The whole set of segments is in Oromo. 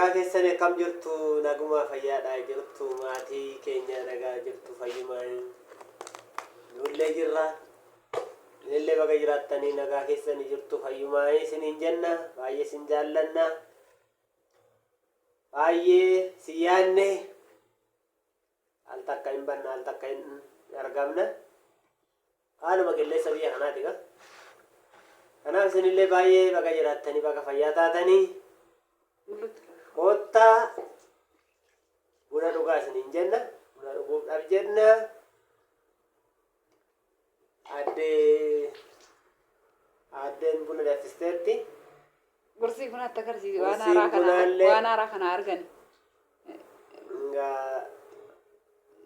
nagaa keessanii akkam jirtu naguma fayyaadhaa jirtu maatii keenya nagaa jirtu fayyumaan nullee jirra nillee baga jiraattanii nagaa keessanii jirtu fayyumaan isiniin jenna baay'ee isin jaallanna baay'ee si yaanne al takka hin banna al takka hin argamna haaluma qilleensa biyya kanaati gaa kanaaf isinillee baay'ee baga jiraattanii baga fayyaa taatanii kottaa buna dhugaa isiniin jenna buna dhuguudhaaf jenna addeen buna danfisteetti gorsii bunatti agarsiisi waan haaraa kana argani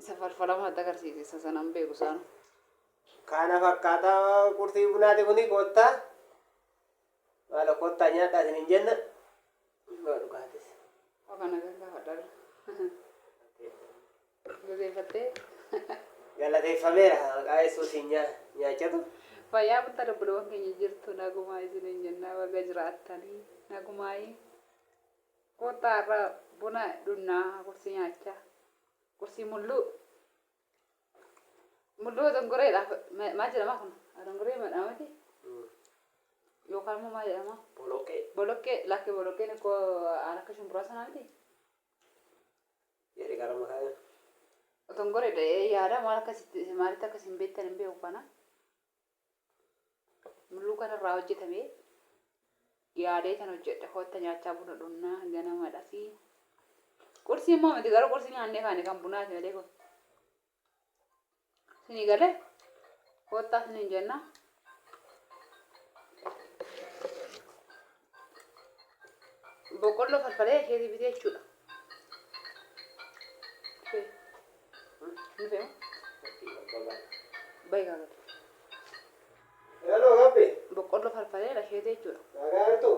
isa falfalamaatti agarsiisi isa sanan beeku saanu kana fakkaataa qursii bunaati kuni kottaa maala kottaa nyaadhaa isiniin jenna dhugaatis kana ganga fadhara galateeffameera maqaa Yesuusiin nyaachatu fayyaa butta dabbalawwan keenya jirtu nagumaa isiniin jennaa baga jiraattanii nagumaayii kottaa irra buna dhunnaa qursii nyaachaa qursii mulluu dongoreedhaaf maal jedhama kun dongoree madhamati yookaan immoo maal jedhama boloqqee lakkee boloqqeen akkoo aan akka shumburaa sanaa miti jedhe gara makaa dongoreedha yaada maal akkasitti maalitti akkasiin beektan hin beeku kana mulluu kanarraa hojjetamee yaadee kan hojjedha kotta nyaachaa buna dhunnaa ganamadha fi qursii immoo miti gara qursii nyaannee kaane kan bunaati malee kun sinii galee kottaa siniin jenna boqqolloo falfalee isheetii bitee jechuudha. Ni fe'u? Baay'ee gaafate. Hello, Gabbi. Boqqolloo falfalee asheetii jechuudha. Nagaa jirtu?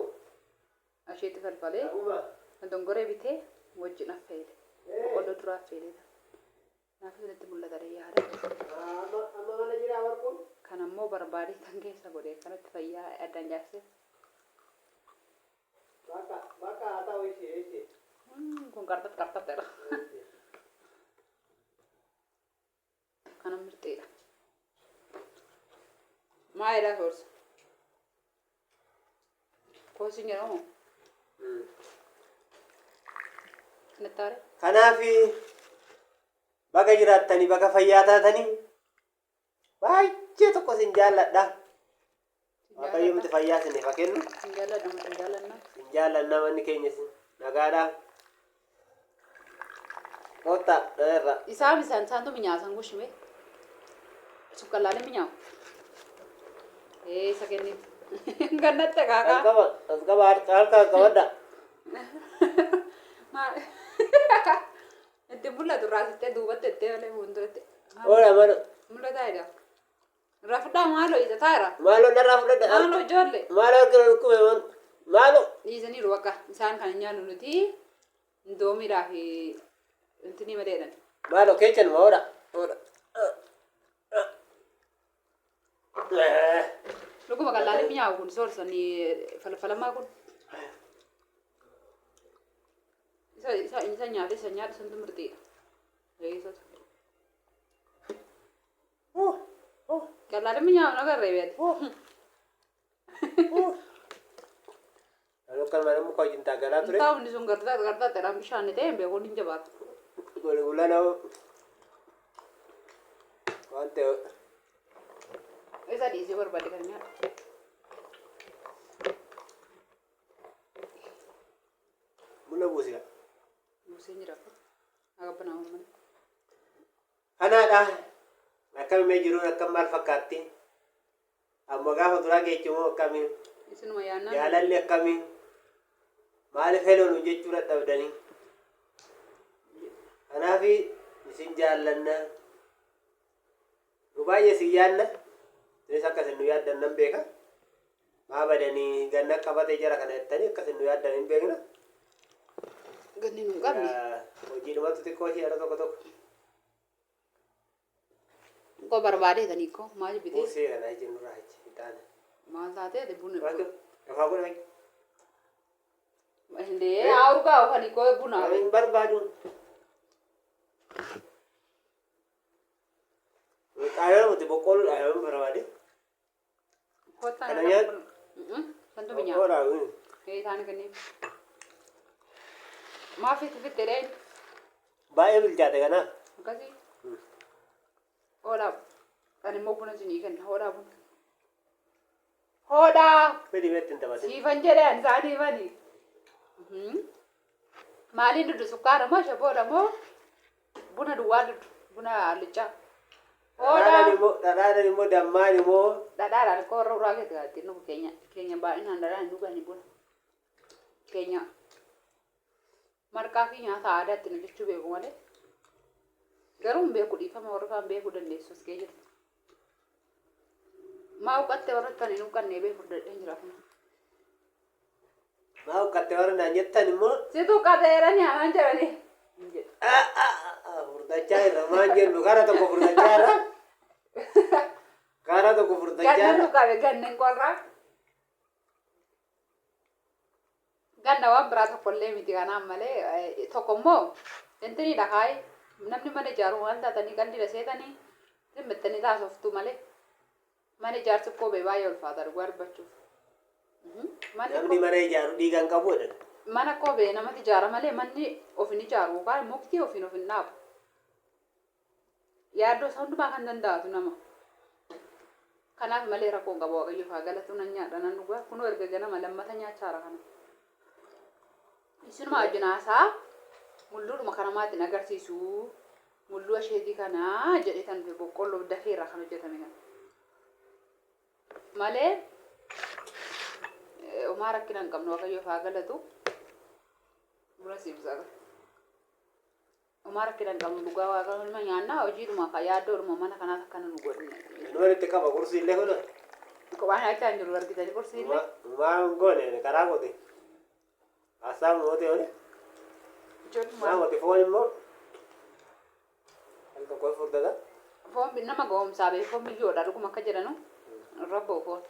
Asheetii falfalee Naguma. dongoree bitee wajjin affeele. Boqqolloo dura affeeledha. Naaf isinitti mul'ata yaada. Amma mana jiraa warquun? Kan ammoo barbaadee kan keessa godhee kanatti fayyaa addaan jaarsee. Bakka haa ta'u ishee. Kun qarxatteedha. Kana mirteedha. Maalidhaa soorsa? Koosiin jedhamu? Nettaare? Kanaafi baga jiraattanii baga fayyaa taatanii baay'ee tokko isin jaalladha. Waaqayyoomti fayyaa isiniif haa kennu. Sin jaalladha. Sin jaallanna manni keenya isin nagaadha. Kottaa dheerra. Isaantu minyaasan gushime. Sukkallaalee minyaamu. Isa kenniif. Gannatte kaakaa. As qaba harka qabadha. Itti mul'atu raasittee duubatti ittee malee fuulduratti. Oolaa mana. Mul'ataa egaa. Rafudhaa maaloo isa taa'eera. Maaloo narraa fudhadha. Maaloo ijoollee. Maaloo harkina dhukkube maaloo. Dhiisaniiru bakka isaan kan nyaannu nuti indoomiidhaa fi intinii maleedhan. Maaloo keechan ma oodha. Lukuma qal'aalee mi'aawu kun soorsanii falfalamaa kun. Isa nyaate santu murteedha. Eegisota. Qal'aalee mi'aawu nagarree beeti. Lalu kan mana muka cinta galak tu. Tahu ni sungguh kertas dalam bishaan itu yang betul ni jabat. Gula nau. Kante. Esa diisi berbalik kannya. Mula busi lah. Busi ni apa? Agak pernah mana? Anak dah. Nakam mejuru nakam mal fakati. Amaga hotura kecumo kami. Isu numayana. Jalan lihat kami. Maal hello nu jechuudha dhabdanii kanaafi isin jaallanna nu baay'ee si yaanna isinis akkasin nu yaaddan nan beeka maa badanii ganna qabatee jara kana jettanii akkasin nu yaaddan hin beekna ganni nu qabne hojiidhumatu xiqqoo isheedha tokko ko barbaadeetanii ko maal bitee buusee kana jennu raachi taane maal taatee buna afaa godhame Inde auruga kan iko buna. Kami berbadu. Ayam mesti bokol ayam berbadi. Kottaa Kananya. Santu minya. Orang. Tani kani. Maafi fitere. Baik berjata kan? Kasi. Ora. Ani mo buna sini kan. Ora bun. Hoda. Pedi betin tabat. Si fanjere ansani bani. Mali dudu sukara mo shaboda mo. Buna duwa dudu. Buna alicha. Dada ni mo damma ni mo. Dada ko ora ke gati no Kenya ba ina ndara nduga ni buna. Kenya. Marka fi nyata ada tin bichu be ko wale. Garum be kudi fama warka be ko dande sos ke jit. Mau katte warka ni nukan ne be ko dande jira fama. Mau katte warna nanyetta ni mo. Situ kate era ni anjara ni. Furdacha ramanje lugara to ko furdacha. Kara to ko furdacha. Ganna to kabe ganna ko ra. Ganna wa brata kolle mi tigana male to kommo. Enteni dakai namni mane jaru wanta tani kandi da setani. Timmetani da softu male. Mane jar ko be bayol father gwar bachu. Namni mane jaru digan kabudan. Mana ko be namati jara male manni ofini jaru ka mukti ofin nap. Yaado sandu makan danda tu nama. Kana male ra ko ngabo ga yufa galatu nanya danan nuga kuno erga gana malam matanya cara kana. Isin ma jinasa mullu makaramati nagarsisu mullu ashedi kana jeditan be bokollo dafira kana jetamiga. Male umara kiran kamno ga yufa galatu. Burasib zaga. Umar kiran kamu buka wakal mana oji rumah kaya do rumah mana kana nugo ni. Nuari teka ba kursi le kono. Ko bana acha njur war kita kursi le. Ma ngone ne karago de. Asam mote one. Jod Ma mote phone mo. Al to ko furda da. Phone binna ma gom sabe phone mi yoda ko makka jera no. Rabbo phone.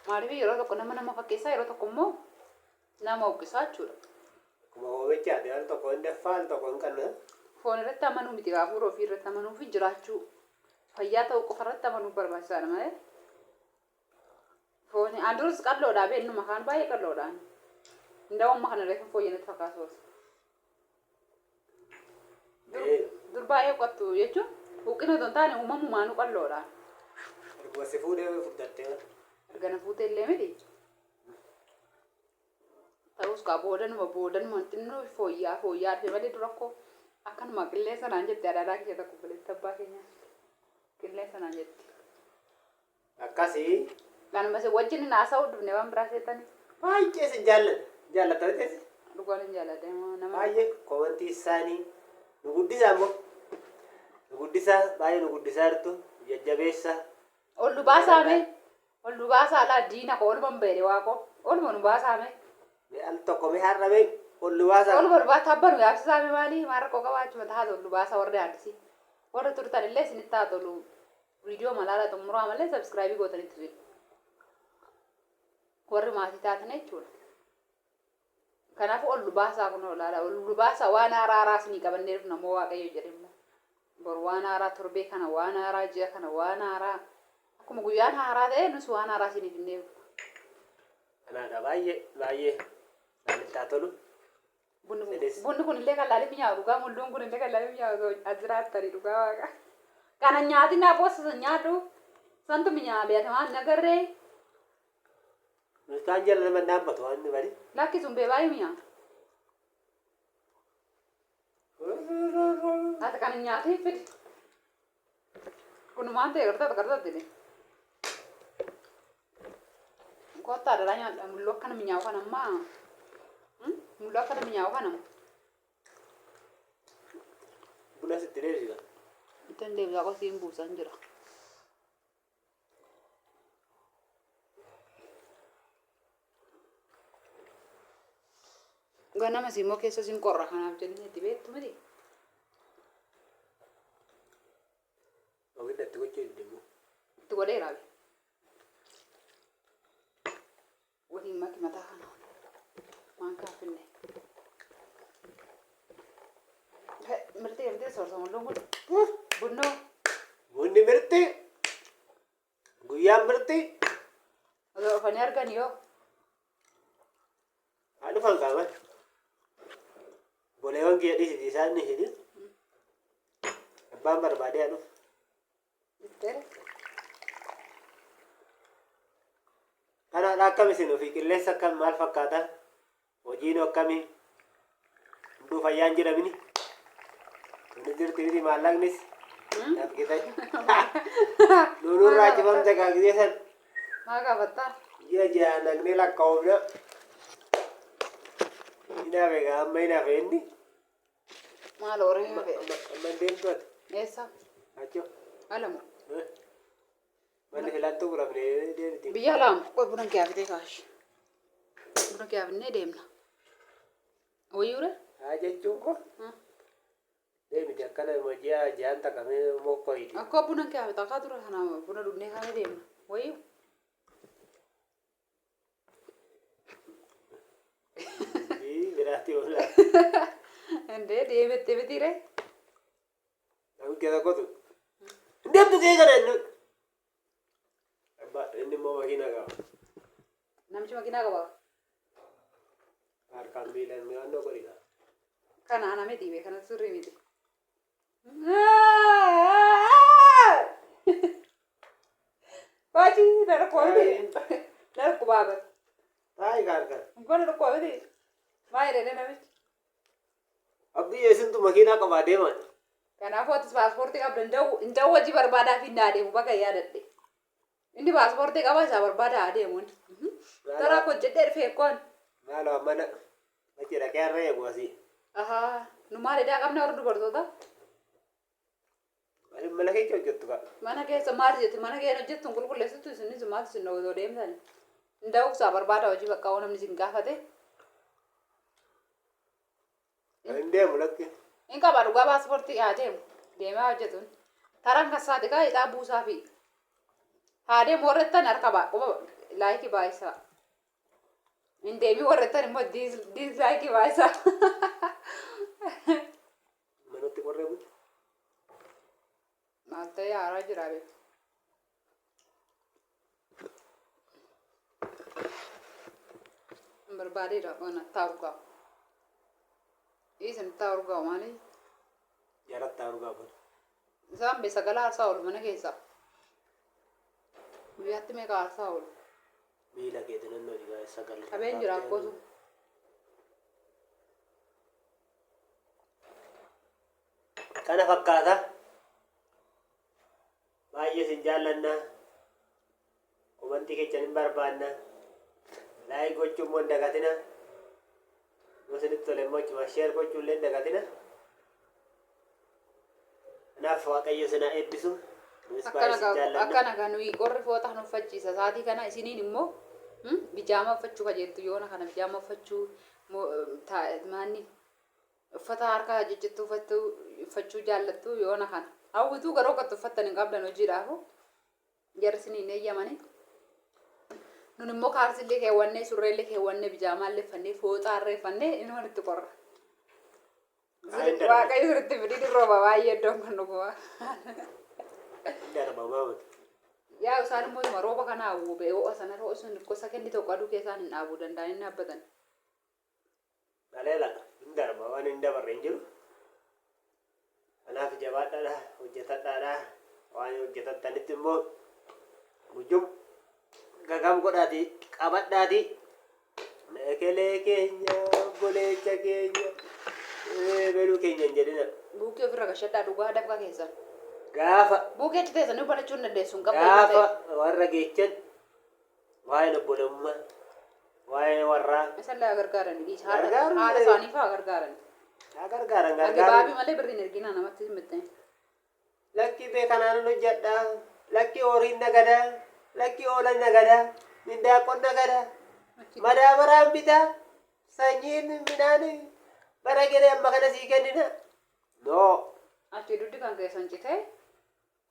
Mari bi yoro ko nama nama fakesa yoro to kommo. Nama o kisa chura. Kuma wecha de al to ko inde fal to ko kan. Phone retta manu mitiga furo fi retta manu fi jirachu. Fayyata ko farata manu barbasa na male. Phone andrus kallo da be no makan baye kallo da. Ndaw makan rek fo yene takasos. Dur baye ko to yecho. Ukina don tane umamu manu kallo da. Ko se fude fudatte. Ergana fute le medi. Terus kabodan mantin foya pe bali durako akan magille sana anje tiada lagi kita kubeli tabaknya kille sana anje Akasi kan masih wajin nasa udah nevam brasetan ai ke se jalla tawte. rugolen jala demo nama Baye ko wanti sani. Nugudisa mo. Nugudisa baye nugudisa to jajabesa. olu basa la dina ko olu bambere wako olu mon basa me Me al to ko me harrabe ulwasa. olu bor ba tabbar ya sa me mali mar ko kawachu mata hado olu basa warde antisi warde turta le sinita tolu video malala to muro amale subscribe go tani tri warre ma tita tane chul kana fo olu basa ko no lala olu basa wana rara sini kabandir na mo wa kayo jerim bor wana ra turbe kana wana ra je kana wana ra kuma guyan hara de no suwana ra sini dinne Ana da baye. Salita tolu. Bundu kun le kala le minya ruga mullun kun le kala le minya go azrat tari ruga waga kana nyaati na bos nyaatu santu minya be ta nagarre Mustanjal le manam patwan ni bari. laki sumbe bai minya ata kana nyaati fit kun mante karta dine kota ada nya mullo kana minya kana ma mullo kana minya kana Buna se tireri. tende ba ko simbu sanjira gana masimo ke so sin korra kana jenne tibe tumedi Ogi da tugo chedemu. tu gode rabi wadi maki mata kana manka finne Kita sama dong Buna. Bunni mirti. Guyyaan mirti. Kalau fanyar kan yo. Anu fangkaman. Boleh orang kia di sana ni sini. Abang berbadi anu. Betul. Karena nak kami sini fikir lesa kan mal fakata. Ojino kami. Du fayan jira bini. Ini jir tiri malang nis. Tapi kita. Dulu raja bang jaga gitu kan. Maka betul. Iya jangan ni lah kau na. Ina vega amma ina vendi. Malo orang yang Mandem tu. Esa. Acho. Alamu. Mana hilang tu kurang ni dia ni. Biar lam. Kau bukan kaya kita kash. Bukan kaya ni dem na. Oh yura? Aja cukup. Dia ni dia kana majia jangan tak kami mau kau ini. Aku bukan kaya kita kau tu lah na. Bukan dunia kaya dem na. Oh yu. Berarti olah. Ande dem itu betul. Aku kira kau tu. Dia tu kaya kan anu. Abah ini mau bagi naga. Nama cuma kena kau. Harga bilan ni anu kau ina. Kana anak meti be kana suri meti. Baci dah kau ini. Dah kau babat. Tai kan. Kau dah kau ini. Mai rene nama. Abdi yesin tu makina kau bade man. Kana foto pasport ka benda wajib berbada pindah deh. Bukan ya deh. Ini pasport ka apa sah berbada deh mun. Tara kau jadi fekon. Malu mana? Macam dah kaya raya gua sih. Aha, numare dah kamu orang tu berdoa tak? Mana kaya cakap tu kak? Mana kaya semar je, mana kaya nak jatuh tunggu kulit itu sini semar sini orang dem tadi. Ndak usah berbada wajib kau orang mesti singgah kate. Dia mulak ke? Inka baru gua pasport tiga dem, dem aja tuh. Tarang kasar deka itu abu safi. Hade moretan narkaba, kau like baisa. Ini demi moretan mau dis like baisa. Menurut orang tu? Nanti ya arah jerabe. Berbadi dah, mana tahu kau? Ini sen tahu kau mana? Jarak tahu kau. Sampai segala asal mana kisah? Lihat tu mereka asal. Bila kita nendo juga segala. Tapi yang jerak kau tu. Kana fakkaata baay'ee sin jaallanna qubantii keechan hin barbaanna laayik gochuu immoo hin dagatina yoo isinitti tole immoo achuma sheer gochuu illee hin dagatina kanaaf waaqayyo isin haa eebbisu nunis baay'ee sin jaallanna Akkana kan nuyi qorri foota nu uffachiisa saatii kana isiniin immoo bijaama uffachuu kajeeltu yoona kana bijaama uffachuu maanni uffata harkaa jechittuu uffachuu jaallattu yoona kana hawwituu garoo akkatti uffattan hin qabdan hojiidhaafu jarrisiniin eeyyamani nun immoo kaarsillee keewwannee surreellee keewwannee bijaamaallee uffannee fooxaarree uffannee inni walitti qorra waaqayyo sirritti fidii rooba baay'ee iddoon kan dhuguma yaa isaan immoo rooba kana hawwube ho'a sana ro'a sun gosa kenni tokko aduu keessaan hin dhaabuu danda'an hin dhaabbatan Maleela hin darba waan hin dabarre hin jiru. Kanaaf jabaadhaadha hojjetadhaadha waan hojjetattanitti immoo gujum gagam godhaati qabadhaati meekelee keenya boleecha keenya beduu keenya hin jedhina. Buukee ofirra gashadhaa dhugaa dafqa keessa. Gaafa Buukeetti teessanii barachuun dandeessuun qabu. gaafa warra geechan waa'ee obbolummaa waa'ee warraa Isallee gargaaranii haadha isaanii fa'aa gargaaranii. gargaaran Agabaabii malee birriin erginaa namatti hin bitteen. Lakki bee kanaan hojjedha lakki horiin nagada lakki oolan nagada mindaaqon nagada madaabaraan bitaa sanyiin midhaan bara gedee amma kana sii kennina noo Achii duddi kan keessan citee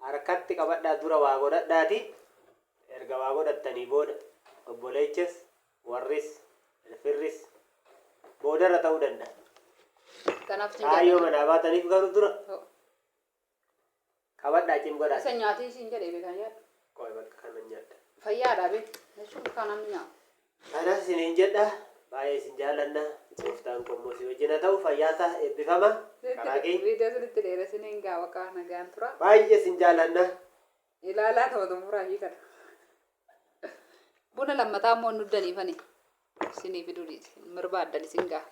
harkatti qabadhaa dura waa godhadhaati erga waa godhattanii booda obboleechas warris firris boodarra ta'uu danda'a. Kanaaf sin Ayo jaalladha. mana baataniif garuu dura Oh. qabadhaa cim godhaa. Isa nyaatii sin jedhee beekan yaadda. Qoy bakka kana nyaadha. Fayyaadhaa beek. Jechuun kan namni nyaatu. Kanas isiniin jedha baay'ee isin jaalanna gooftaan kommoo si wajjin haa ta'u fayyaa ta'a eebbifama karaa kee Viidiyoo sirriitti dheeressanii gaa wakkaa nagaan tura. baay'ee isin jaalanna. Ilaalaa ta'u xumuraa fi kana. Buna lammataa immoo nu daniifani. Isinii fiduu dhiisi. Mirba addaan isin gaa.